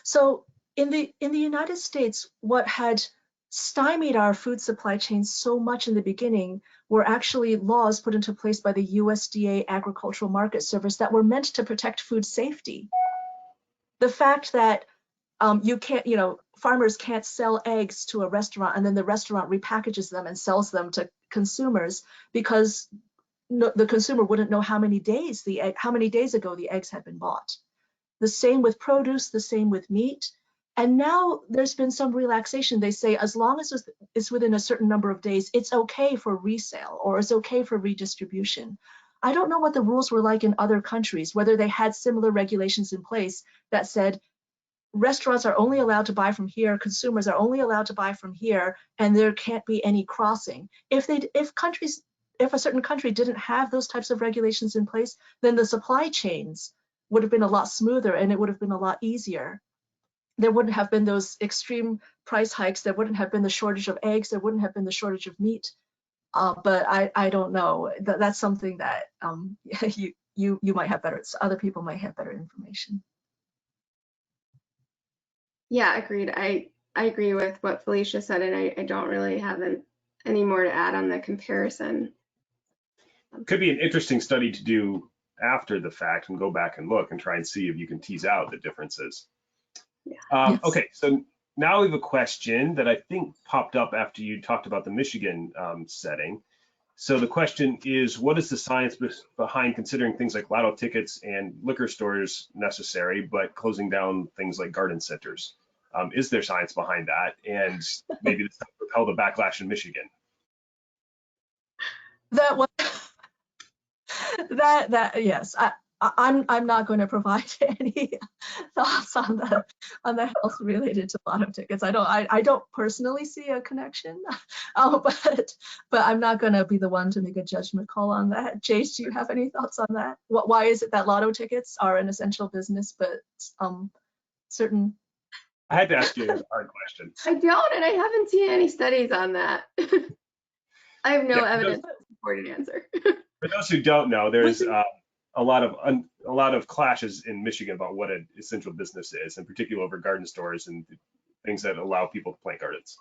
So in the United States, what had stymied our food supply chains so much in the beginning were actually laws put into place by the USDA Agricultural Market Service that were meant to protect food safety. The fact that you can't, farmers can't sell eggs to a restaurant and then the restaurant repackages them and sells them to consumers because the consumer wouldn't know how many days ago the eggs had been bought. The same with produce, the same with meat. And now there's been some relaxation. They say as long as it's within a certain number of days, it's okay for resale or it's okay for redistribution. I don't know what the rules were like in other countries, whether they had similar regulations in place that said restaurants are only allowed to buy from here, consumers are only allowed to buy from here, and there can't be any crossing. If a certain country didn't have those types of regulations in place, then the supply chains would have been a lot smoother and it would have been a lot easier. There wouldn't have been those extreme price hikes. There wouldn't have been the shortage of eggs. There wouldn't have been the shortage of meat. But I don't know. That's something that you might have better. Other people might have better information. Yeah, agreed. I agree with what Felicia said, and I don't really have any more to add on the comparison. Could be an interesting study to do after the fact and go back and look and try and see if you can tease out the differences. Yeah. Yes. Okay, so now we have a question that I think popped up after you talked about the Michigan setting. So the question is, what is the science behind considering things like lotto tickets and liquor stores necessary, but closing down things like garden centers? Is there science behind that? And maybe this will propel the backlash in Michigan. Yes. I'm not going to provide any thoughts on the health related to lotto tickets. I don't personally see a connection, but I'm not going to be the one to make a judgment call on that. Jade, do you have any thoughts on that? Why is it that lotto tickets are an essential business, but certain? I had to ask you a hard question. I don't, and I haven't seen any studies on that. I have no Yeah, evidence to support an answer. For those who don't know, there's a lot of clashes in Michigan about what an essential business is, in particular over garden stores and things that allow people to plant gardens.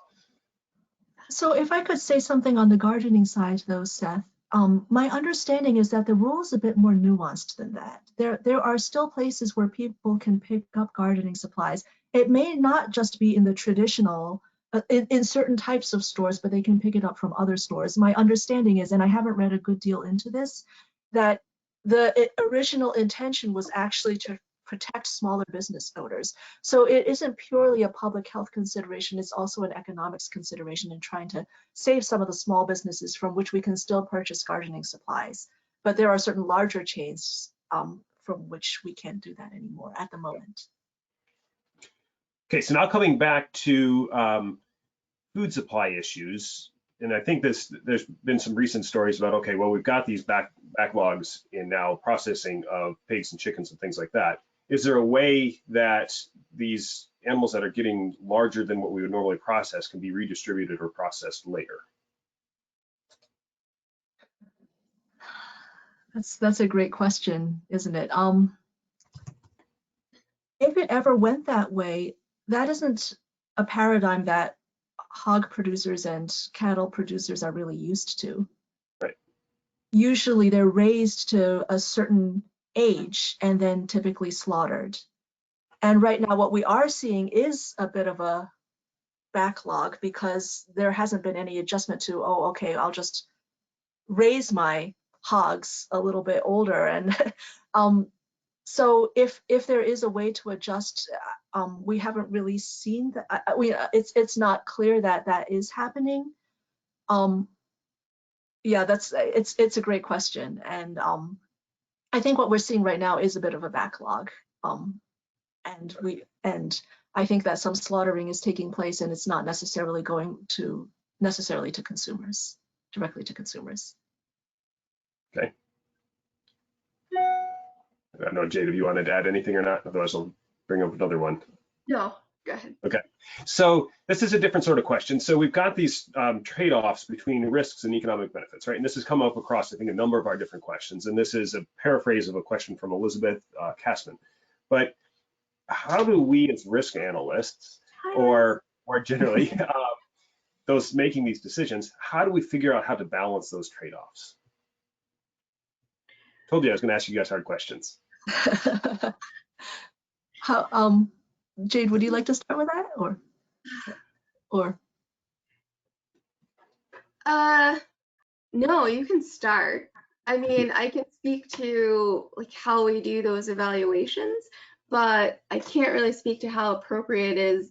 So if I could say something on the gardening side, though, Seth, my understanding is that the rule is a bit more nuanced than that. There are still places where people can pick up gardening supplies. It may not just be in the traditional, in certain types of stores, but they can pick it up from other stores. My understanding is, and I haven't read a good deal into this, that the original intention was actually to protect smaller business owners. So it isn't purely a public health consideration, it's also an economics consideration in trying to save some of the small businesses from which we can still purchase gardening supplies. But there are certain larger chains from which we can't do that anymore at the moment. Okay, so now coming back to food supply issues, and I think there's been some recent stories about, okay, well, we've got these backlogs in now processing of pigs and chickens and things like that. Is there a way that these animals that are getting larger than what we would normally process can be redistributed or processed later? That's a great question, isn't it? If it ever went that way, that isn't a paradigm that hog producers and cattle producers are really used to. Right. Usually they're raised to a certain age and then typically slaughtered. And right now what we are seeing is a bit of a backlog because there hasn't been any adjustment to, oh, okay, I'll just raise my hogs a little bit older. And so if there is a way to adjust, we haven't really seen that. It's not clear that that is happening. Yeah, it's a great question, and I think what we're seeing right now is a bit of a backlog, and I think that some slaughtering is taking place, and it's not necessarily going to consumers, directly to consumers. Okay. I don't know, Jade, if you wanted to add anything or not, otherwise I'll bring up another one. No, go ahead. Okay, so this is a different sort of question. So we've got these trade-offs between risks and economic benefits, right? And this has come up across, I think, a number of our different questions. And this is a paraphrase of a question from Elizabeth Kastman. But how do we as risk analysts, or generally those making these decisions, how do we figure out how to balance those trade-offs? Told you I was going to ask you guys hard questions. How, Jade, would you like to start with that, or? No, you can start. I mean, I can speak to like how we do those evaluations, but I can't really speak to how appropriate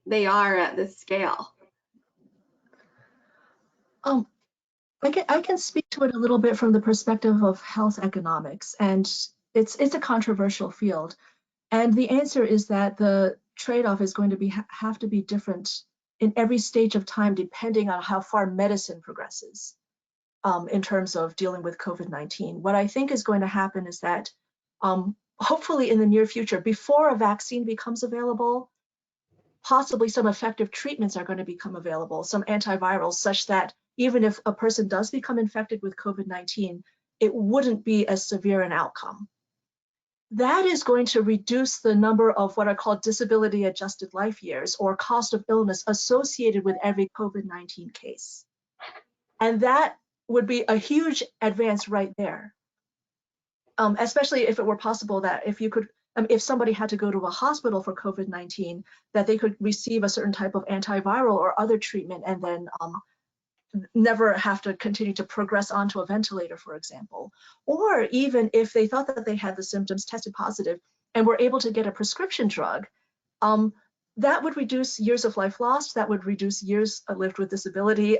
they are at this scale. I can speak to it a little bit from the perspective of health economics, and it's a controversial field. And the answer is that the trade-off is going to have to be different in every stage of time, depending on how far medicine progresses in terms of dealing with COVID-19. What I think is going to happen is that hopefully in the near future, before a vaccine becomes available, possibly some effective treatments are going to become available, some antivirals, such that even if a person does become infected with COVID-19, it wouldn't be as severe an outcome. That is going to reduce the number of what are called disability adjusted life years, or cost of illness, associated with every COVID-19 case. And that would be a huge advance right there. Especially if it were possible that if somebody had to go to a hospital for COVID-19, that they could receive a certain type of antiviral or other treatment and then never have to continue to progress onto a ventilator, for example. Or even if they thought that they had the symptoms, tested positive, and were able to get a prescription drug, that would reduce years of life lost, that would reduce years lived with disability.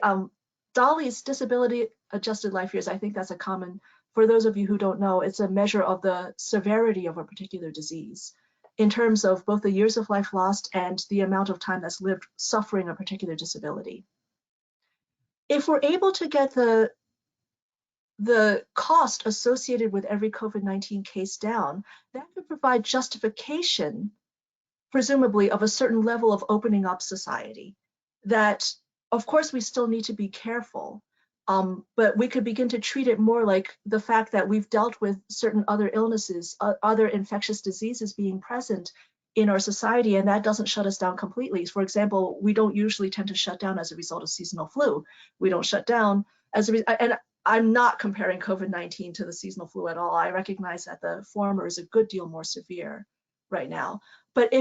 Dolly's disability adjusted life years, I think that's a common for those of you who don't know, it's a measure of the severity of a particular disease in terms of both the years of life lost and the amount of time that's lived suffering a particular disability. If we're able to get the cost associated with every COVID-19 case down, that could provide justification, presumably, of a certain level of opening up society. That, of course, we still need to be careful, but we could begin to treat it more like the fact that we've dealt with certain other illnesses, other infectious diseases being present in our society, and that doesn't shut us down completely. For example, we don't usually tend to shut down as a result of seasonal flu. We don't shut down as a and I'm not comparing COVID-19 to the seasonal flu at all. I recognize that the former is a good deal more severe right now. But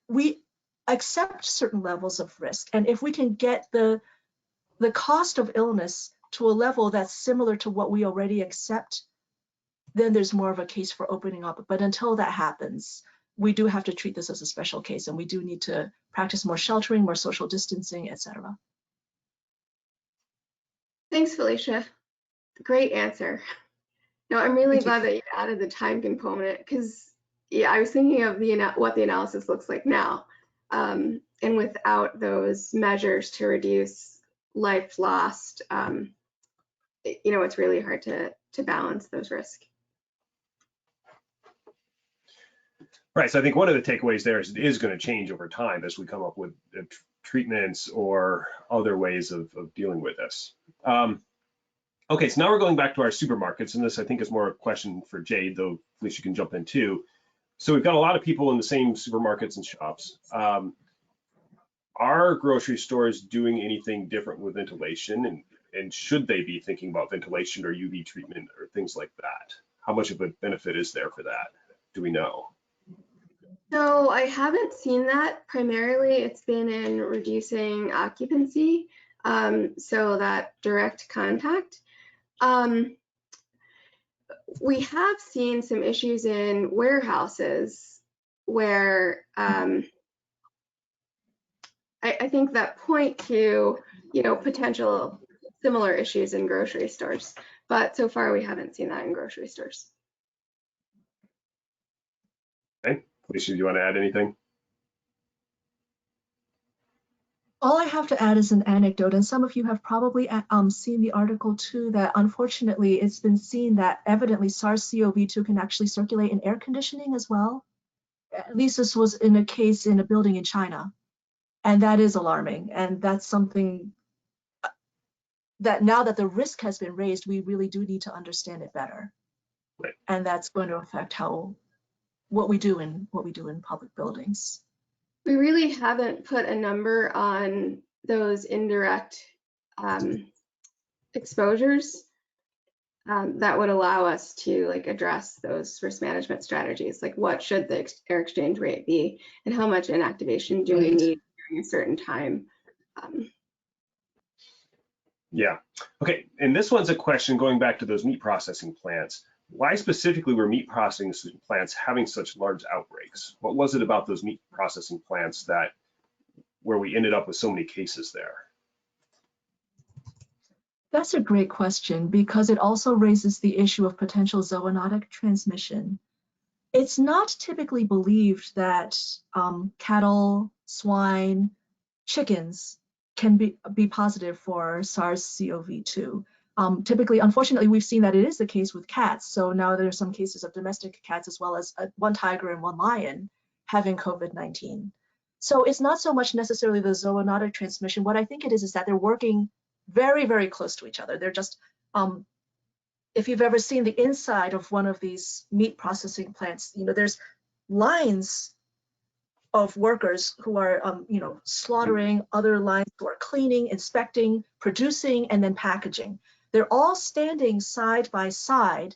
we accept certain levels of risk, and if we can get the cost of illness to a level that's similar to what we already accept, then there's more of a case for opening up. But until that happens, we do have to treat this as a special case, and we do need to practice more sheltering, more social distancing, etc. Thanks, Felicia. Great answer. No, I'm really Thank you. glad that you added the time component, because yeah, I was thinking of what the analysis looks like now, and without those measures to reduce life lost, it's really hard to balance those risks. Right, so I think one of the takeaways there is it is going to change over time as we come up with treatments or other ways of dealing with this. Okay, so now we're going back to our supermarkets, and this I think is more a question for Jade, though Felicia can jump in too. So we've got a lot of people in the same supermarkets and shops. Are grocery stores doing anything different with ventilation, and should they be thinking about ventilation or UV treatment or things like that? How much of a benefit is there for that? Do we know? So I haven't seen that. Primarily, it's been in reducing occupancy, so that direct contact. We have seen some issues in warehouses where I think that point to potential similar issues in grocery stores, but so far we haven't seen that in grocery stores. Okay, Felicia, do you want to add anything? All I have to add is an anecdote, and some of you have probably seen the article too, that unfortunately it's been seen that evidently SARS-CoV-2 can actually circulate in air conditioning as well. At least this was in a case in a building in China, and that is alarming, and that's something that now that the risk has been raised, we really do need to understand it better. Right. And that's going to affect what we do in public buildings. We really haven't put a number on those indirect exposures that would allow us to address those risk management strategies. Like, what should the air exchange rate be, and how much inactivation do we need during a certain time? Yeah. Okay. And this one's a question going back to those meat processing plants. Why specifically were meat processing plants having such large outbreaks? What was it about those meat processing plants where we ended up with so many cases there? That's a great question, because it also raises the issue of potential zoonotic transmission. It's not typically believed that cattle, swine, chickens can be positive for SARS-CoV-2. Typically, unfortunately, we've seen that it is the case with cats. So now there are some cases of domestic cats as well as one tiger and one lion having COVID-19. So it's not so much necessarily the zoonotic transmission. What I think it is that they're working very, very close to each other. They're just, if you've ever seen the inside of one of these meat processing plants, there's lines of workers who are, slaughtering, other lines who are cleaning, inspecting, producing, and then packaging. They're all standing side by side.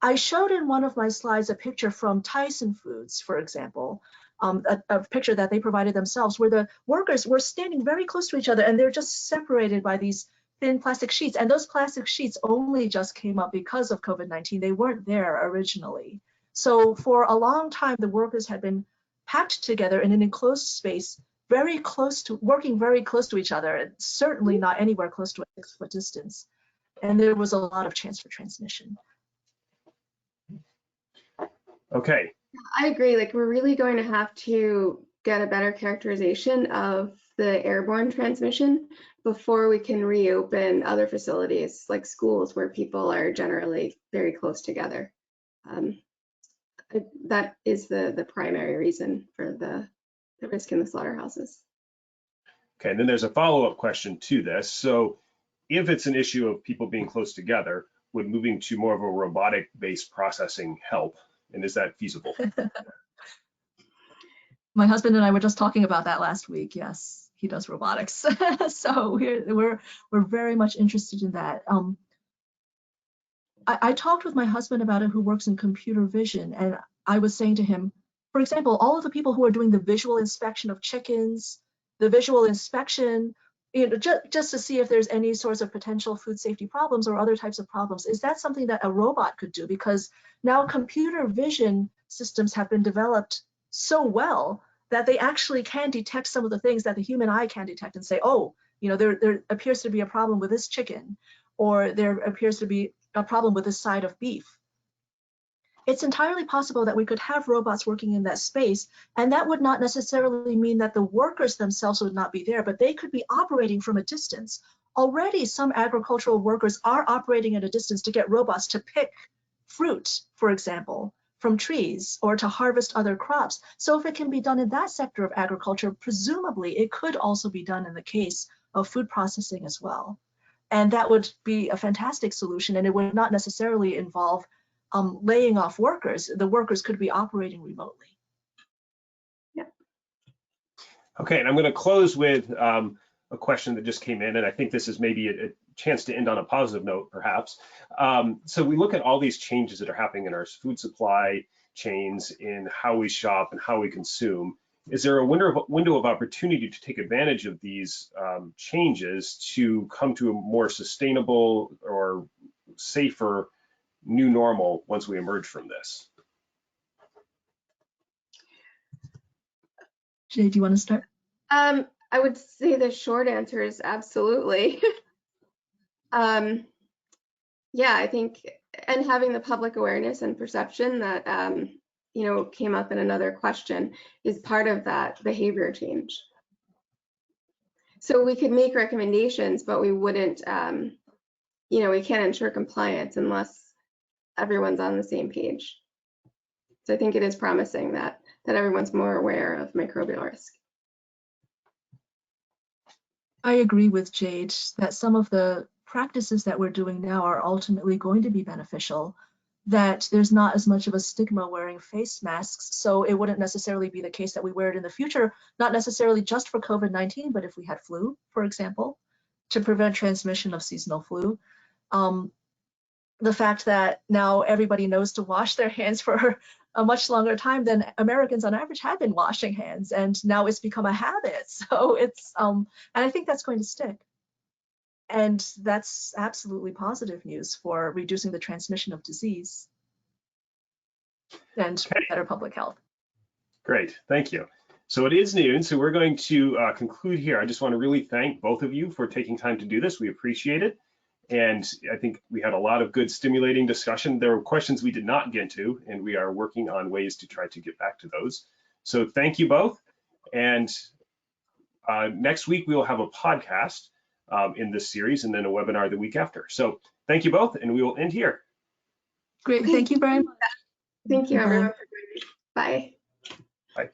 I showed in one of my slides a picture from Tyson Foods, for example, a picture that they provided themselves, where the workers were standing very close to each other, and they're just separated by these thin plastic sheets. And those plastic sheets only just came up because of COVID-19. They weren't there originally. So for a long time, the workers had been packed together in an enclosed space, working very close to each other, and certainly not anywhere close to a 6-foot distance. And there was a lot of chance for transmission. Okay, I agree. Like, we're really going to have to get a better characterization of the airborne transmission before we can reopen other facilities like schools where people are generally very close together. That is the primary reason for the risk in the slaughterhouses. okay, and then there's a follow-up question to this. So if it's an issue of people being close together, would moving to more of a robotic-based processing help? And is that feasible? My husband and I were just talking about that last week. Yes, he does robotics. So we're very much interested in that. I talked with my husband about it, who works in computer vision, and I was saying to him, for example, all of the people who are doing the visual inspection of chickens, the visual inspection, just to see if there's any sorts of potential food safety problems or other types of problems, is that something that a robot could do? Because now computer vision systems have been developed so well that they actually can detect some of the things that the human eye can detect and say, oh, there appears to be a problem with this chicken, or there appears to be a problem with this side of beef. It's entirely possible that we could have robots working in that space, and that would not necessarily mean that the workers themselves would not be there, but they could be operating from a distance. Already, some agricultural workers are operating at a distance to get robots to pick fruit, for example, from trees, or to harvest other crops. So if it can be done in that sector of agriculture, presumably it could also be done in the case of food processing as well. And that would be a fantastic solution, and it would not necessarily involve laying off workers. The workers could be operating remotely. Yeah. Okay, and I'm going to close with a question that just came in, and I think this is maybe a chance to end on a positive note, perhaps. So we look at all these changes that are happening in our food supply chains, in how we shop and how we consume. Is there a window of opportunity to take advantage of these changes to come to a more sustainable or safer new normal once we emerge from this? Jay, do you want to start? I would say the short answer is absolutely. Yeah, I think, and having the public awareness and perception that, came up in another question is part of that behavior change. So we could make recommendations, but we wouldn't, we can't ensure compliance unless everyone's on the same page. So I think it is promising that everyone's more aware of microbial risk. I agree with Jade that some of the practices that we're doing now are ultimately going to be beneficial, that there's not as much of a stigma wearing face masks, so it wouldn't necessarily be the case that we wear it in the future, not necessarily just for COVID-19, but if we had flu, for example, to prevent transmission of seasonal flu. The fact that now everybody knows to wash their hands for a much longer time than Americans on average have been washing hands, and now it's become a habit. So it's, and I think that's going to stick. And that's absolutely positive news for reducing the transmission of disease and better public health. Great, thank you. So it is noon, so we're going to conclude here. I just want to really thank both of you for taking time to do this. We appreciate it. And I think we had a lot of good stimulating discussion. There were questions we did not get to, and we are working on ways to try to get back to those. So thank you both. And next week, we will have a podcast in this series and then a webinar the week after. So thank you both, and we will end here. Great, thank you very much. Thank you, everyone, for joining. Bye. Bye.